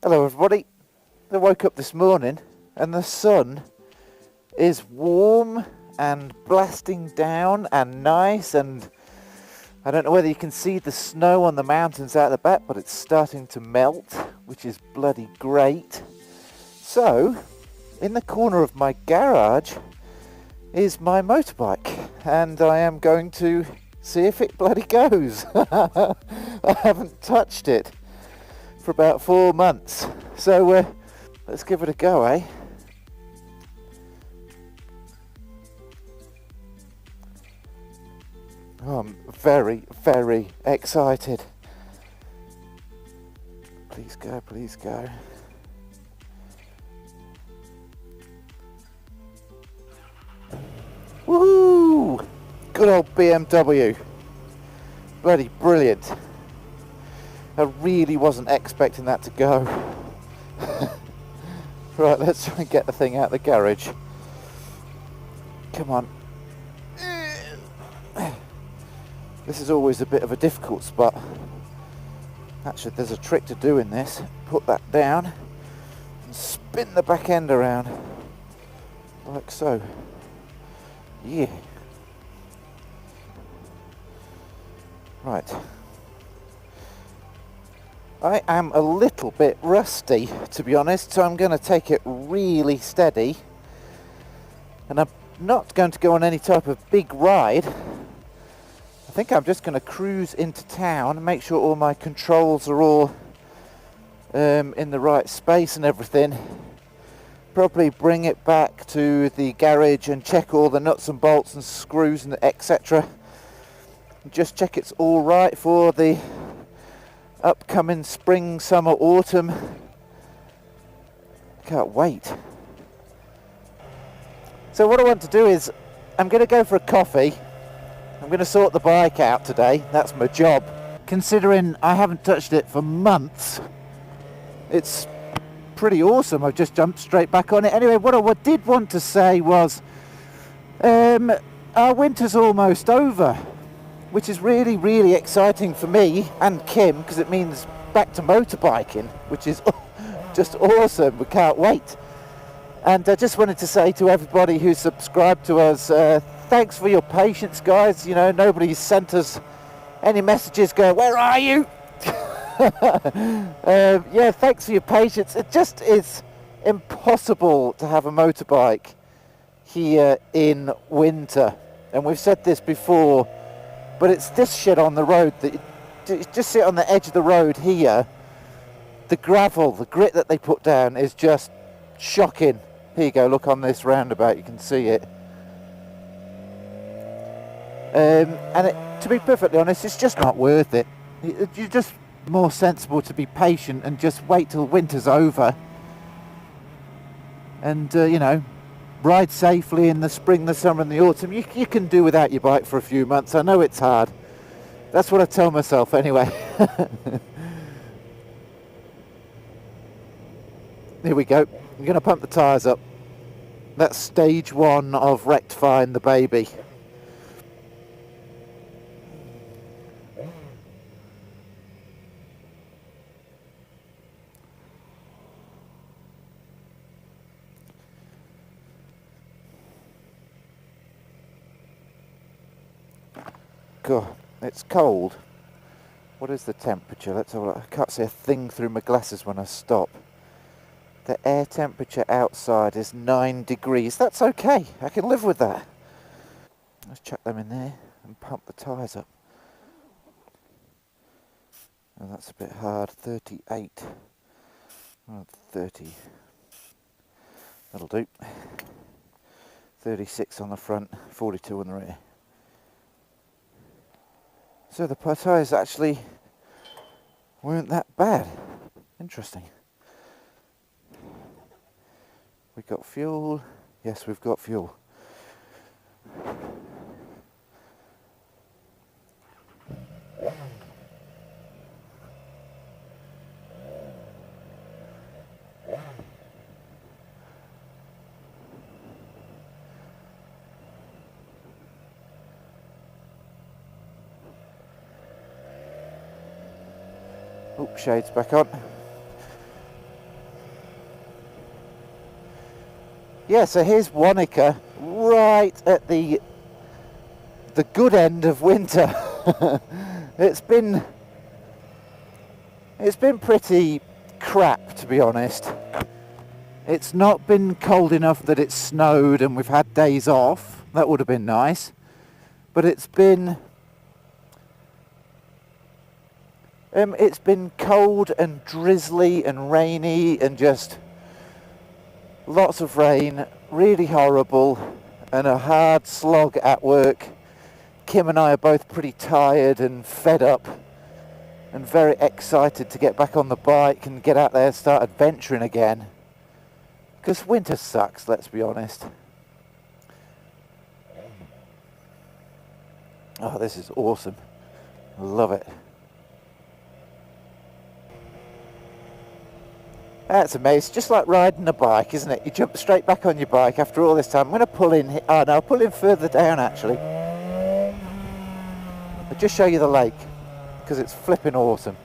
Hello everybody. I woke up this morning and the sun is warm and blasting down and nice, and I don't know whether you can see the snow on the mountains out the back, but it's starting to melt, which is bloody great. So, in the corner of my garage is my motorbike, and I am going to see if it bloody goes. I haven't touched it for about 4 months, so let's give it a go, eh? Oh, I'm very, very excited. Please go, please go. Woohoo! Good old BMW. Bloody brilliant. I really wasn't expecting that to go. Right, let's try and get the thing out of the garage. Come on. This is always a bit of a difficult spot. Actually, there's a trick to doing this. Put that down and spin the back end around. Like so. Yeah. Right. I am a little bit rusty, to be honest, so I'm going to take it really steady. And I'm not going to go on any type of big ride. I think I'm just going to cruise into town and make sure all my controls are all in the right space and everything. Probably bring it back to the garage and check all the nuts and bolts and screws and etc. Just check it's all right for the upcoming spring, summer, autumn. Can't wait. So what I want to do is, I'm going to go for a coffee. I'm going to sort the bike out today. That's my job. Considering I haven't touched it for months, it's pretty awesome. I've just jumped straight back on it. Anyway, what I did want to say was, our winter's almost over, which is really, really exciting for me and Kim, because it means back to motorbiking, which is just awesome. We can't wait. And I just wanted to say to everybody who's subscribed to us, thanks for your patience, guys. You know, nobody's sent us any messages going, where are you? Yeah, thanks for your patience. It just is impossible to have a motorbike here in winter. And we've said this before, but it's this shit on the road that you just sit on the edge of the road here. The gravel, the grit that they put down is just shocking. Here you go, look on this roundabout, you can see it. To be perfectly honest, it's just not worth it. You're just more sensible to be patient and just wait till winter's over. And, you know, ride safely in the spring, the summer and the autumn. You can do without your bike for a few months. I know it's hard. That's what I tell myself anyway. Here we go. I'm going to pump the tyres up. That's stage 1 of rectifying the baby. God, it's cold. What is the temperature? Let's have a look. I can't see a thing through my glasses when I stop. The air temperature outside is 9 degrees. That's okay. I can live with that. Let's chuck them in there and pump the tyres up. Oh, that's a bit hard. 38. Oh, 30. That'll do. 36 on the front, 42 on the rear. So the tyres actually weren't that bad. Interesting. We got fuel. Yes, we've got fuel. Oh, shades back on. Yeah, so here's Wanaka, right at the good end of winter. It's been pretty crap, to be honest. It's not been cold enough that it's snowed and we've had days off. That would have been nice. But it's been cold and drizzly and rainy and just lots of rain, really horrible, and a hard slog at work. Kim and I are both pretty tired and fed up and very excited to get back on the bike and get out there and start adventuring again. Because winter sucks, let's be honest. Oh, this is awesome. I love it. That's amazing. It's just like riding a bike, isn't it? You jump straight back on your bike after all this time. I'm going to pull in... Oh, no, I'll pull in further down, actually. I'll just show you the lake, because it's flipping awesome.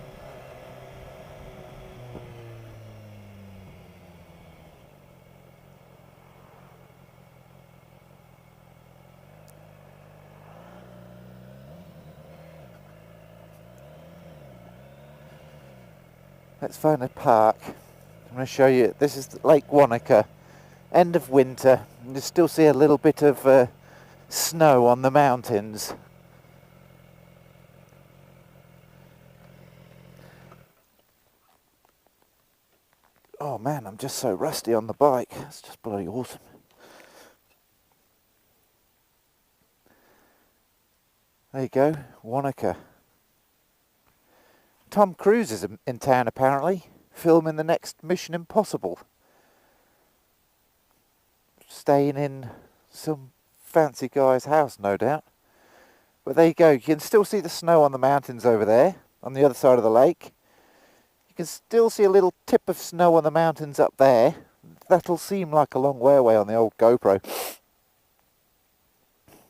Let's find a park. I'm going to show you, this is Lake Wanaka, end of winter. You still see a little bit of snow on the mountains. Oh man, I'm just so rusty on the bike. It's just bloody awesome. There you go, Wanaka. Tom Cruise is in town apparently, filming the next Mission Impossible. Staying in some fancy guy's house, no doubt. But there you go, you can still see the snow on the mountains over there, on the other side of the lake. You can still see a little tip of snow on the mountains up there. That'll seem like a long way away on the old GoPro.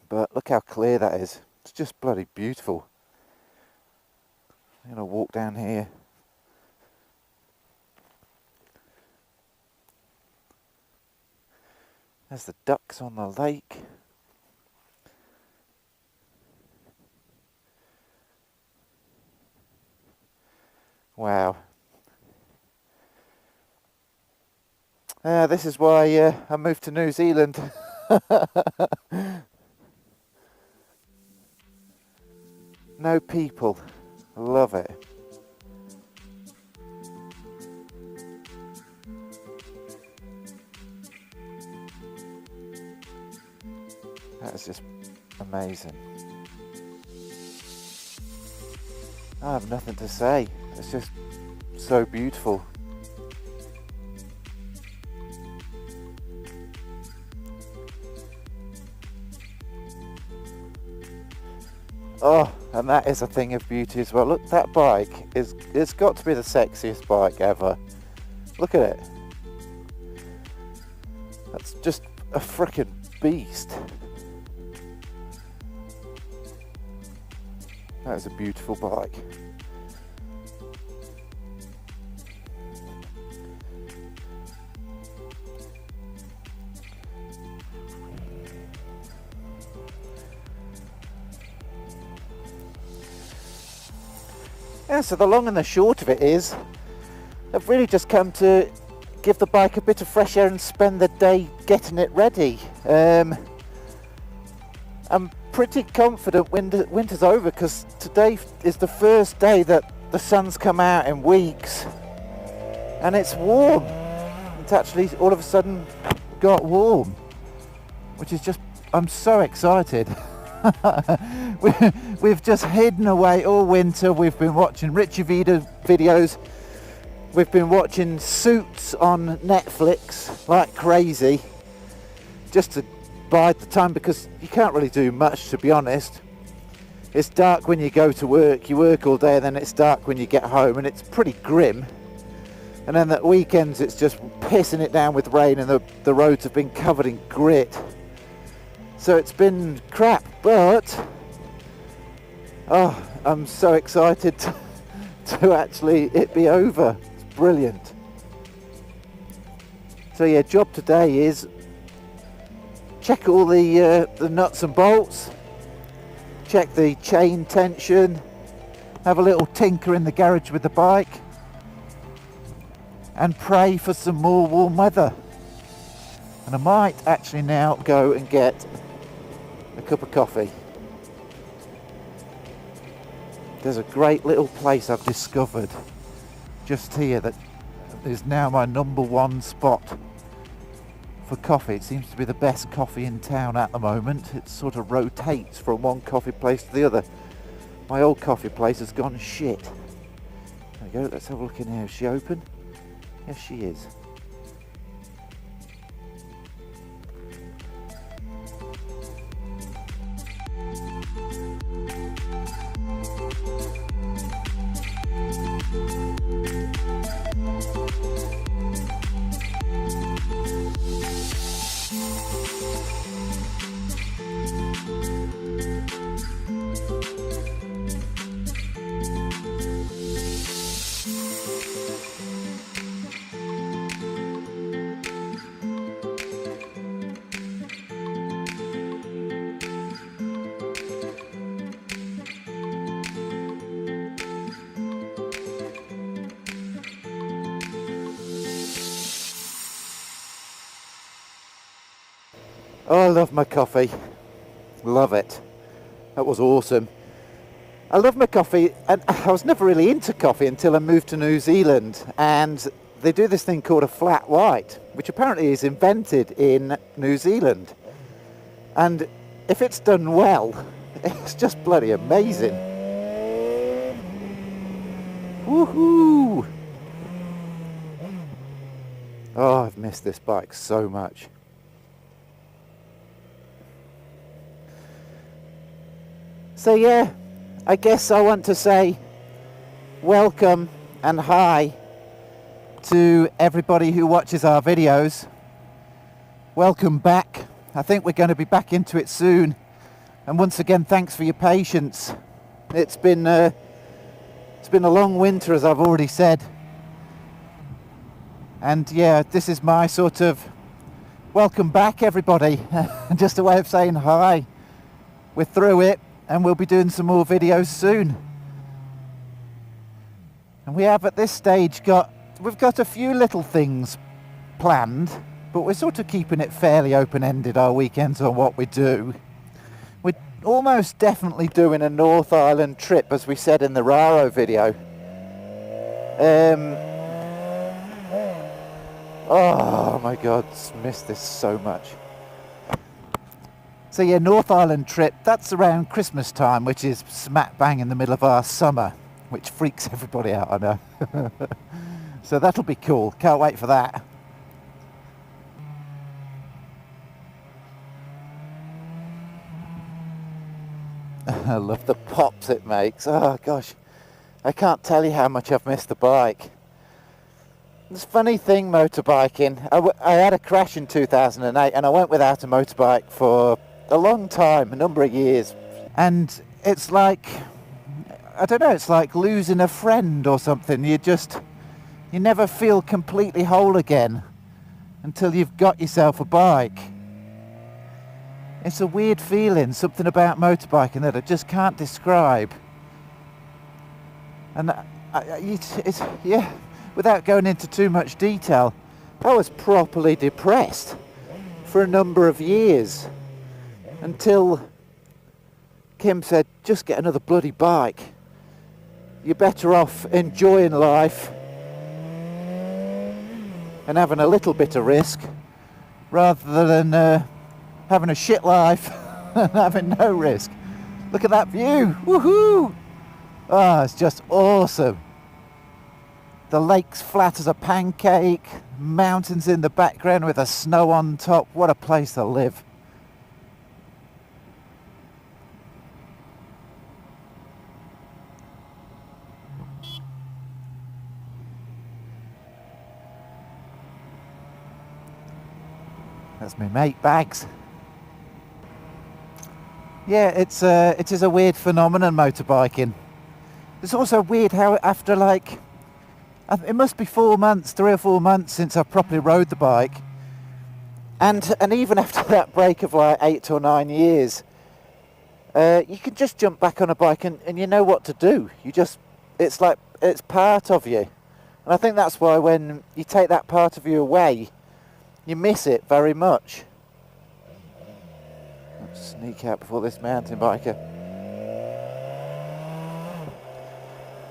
But look how clear that is. It's just bloody beautiful. I'm going to walk down here. There's the ducks on the lake. Wow. This is why I moved to New Zealand. No people. Love it. That is just amazing. I have nothing to say. It's just so beautiful. Oh, and that is a thing of beauty as well. Look, that bike it's got to be the sexiest bike ever. Look at it. That's just a frickin' beast. That is a beautiful bike. Yeah, so the long and the short of it is, I've really just come to give the bike a bit of fresh air and spend the day getting it ready. I'm pretty confident winter's over because today is the first day that the sun's come out in weeks and it's warm. It's actually all of a sudden got warm, which is just, I'm so excited. We've just hidden away all winter. We've been watching Richie Vida videos. We've been watching Suits on Netflix like crazy, just to bide the time, because you can't really do much, to be honest. It's dark when you go to work. You work all day and then it's dark when you get home, and it's pretty grim. And then at weekends it's just pissing it down with rain, and the roads have been covered in grit. So it's been crap, but oh, I'm so excited to actually it be over. It's brilliant. So yeah, job today is check all the nuts and bolts, check the chain tension, have a little tinker in the garage with the bike, and pray for some more warm weather. And I might actually now go and get a cup of coffee. There's a great little place I've discovered just here that is now my number one spot for coffee. It seems to be the best coffee in town at the moment. It sort of rotates from one coffee place to the other. My old coffee place has gone shit. There we go, let's have a look in here. Is she open? Yes, she is. Oh, I love my coffee. Love it. That was awesome. I love my coffee, and I was never really into coffee until I moved to New Zealand, and they do this thing called a flat white, which apparently is invented in New Zealand. And if it's done well, it's just bloody amazing. Woohoo! Oh, I've missed this bike so much. So yeah, I guess I want to say welcome and hi to everybody who watches our videos. Welcome back. I think we're going to be back into it soon. And once again, thanks for your patience. It's been a long winter, as I've already said. And yeah, this is my sort of welcome back, everybody. Just a way of saying hi. We're through it. And we'll be doing some more videos soon. And we have at this stage we've got a few little things planned, but we're sort of keeping it fairly open-ended, our weekends, on what we do. We're almost definitely doing a North Island trip, as we said in the Raro video. Oh my God, missed this so much. So yeah, North Island trip, that's around Christmas time, which is smack bang in the middle of our summer, which freaks everybody out, I know. So that'll be cool, can't wait for that. I love the pops it makes. Oh gosh, I can't tell you how much I've missed the bike. This funny thing, motorbiking, I had a crash in 2008 and I went without a motorbike for a long time, a number of years, and it's like, I don't know, it's like losing a friend or something. You never feel completely whole again until you've got yourself a bike. It's a weird feeling, something about motorbiking that I just can't describe. And yeah, without going into too much detail, I was properly depressed for a number of years. Until Kim said, just get another bloody bike. You're better off enjoying life and having a little bit of risk rather than having a shit life and having no risk. Look at that view. Woohoo! Oh, it's just awesome. The lake's flat as a pancake, mountains in the background with the snow on top. What a place to live. That's my mate Bags. Yeah, it is a weird phenomenon, motorbiking. It's also weird how after it must be 4 months, 3 or 4 months since I properly rode the bike, And even after that break of like 8 or 9 years, you can just jump back on a bike and you know what to do. It's like, it's part of you. And I think that's why when you take that part of you away, you miss it very much. Let's sneak out before this mountain biker.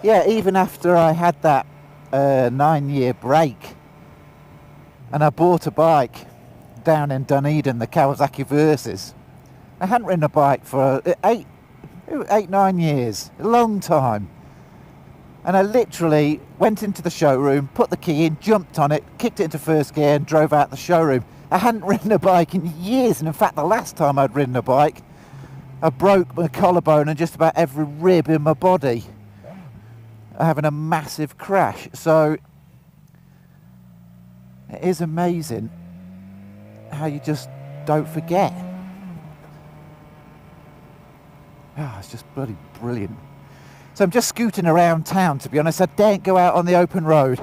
Yeah, even after I had that 9-year break, and I bought a bike down in Dunedin, the Kawasaki Versys. I hadn't ridden a bike for 9 years, a long time. And I literally went into the showroom, put the key in, jumped on it, kicked it into first gear and drove out the showroom. I hadn't ridden a bike in years, and in fact the last time I'd ridden a bike, I broke my collarbone and just about every rib in my body, having a massive crash. So it is amazing how you just don't forget. Oh, it's just bloody brilliant. So I'm just scooting around town, to be honest. I daren't go out on the open road.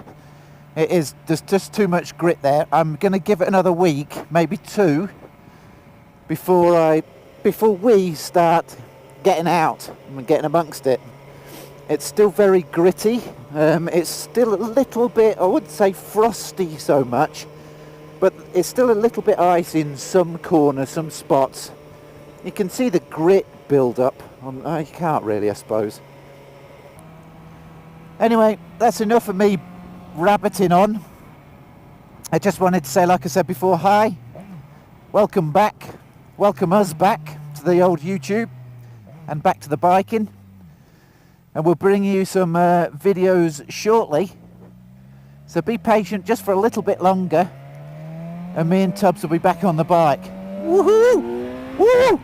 There's just too much grit there. I'm going to give it another week, maybe 2, before we start getting out and getting amongst it. It's still very gritty. It's still a little bit, I wouldn't say frosty so much, but it's still a little bit icy in some corners, some spots. You can see the grit build up. You can't really, I suppose. Anyway, that's enough of me rabbiting on. I just wanted to say, like I said before, hi, welcome back, welcome us back to the old YouTube and back to the biking. And we'll bring you some videos shortly, so be patient just for a little bit longer, and me and Tubbs will be back on the bike. Woohoo! Woo!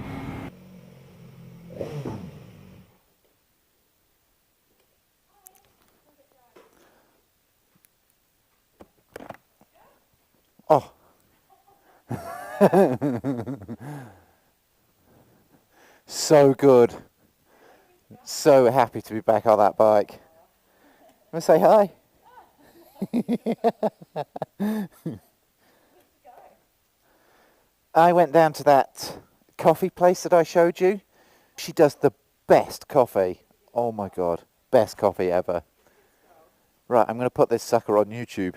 Oh. So good. So happy to be back on that bike. Want to say hi? I went down to that coffee place that I showed you. She does the best coffee. Oh my God, best coffee ever. Right, I'm going to put this sucker on YouTube.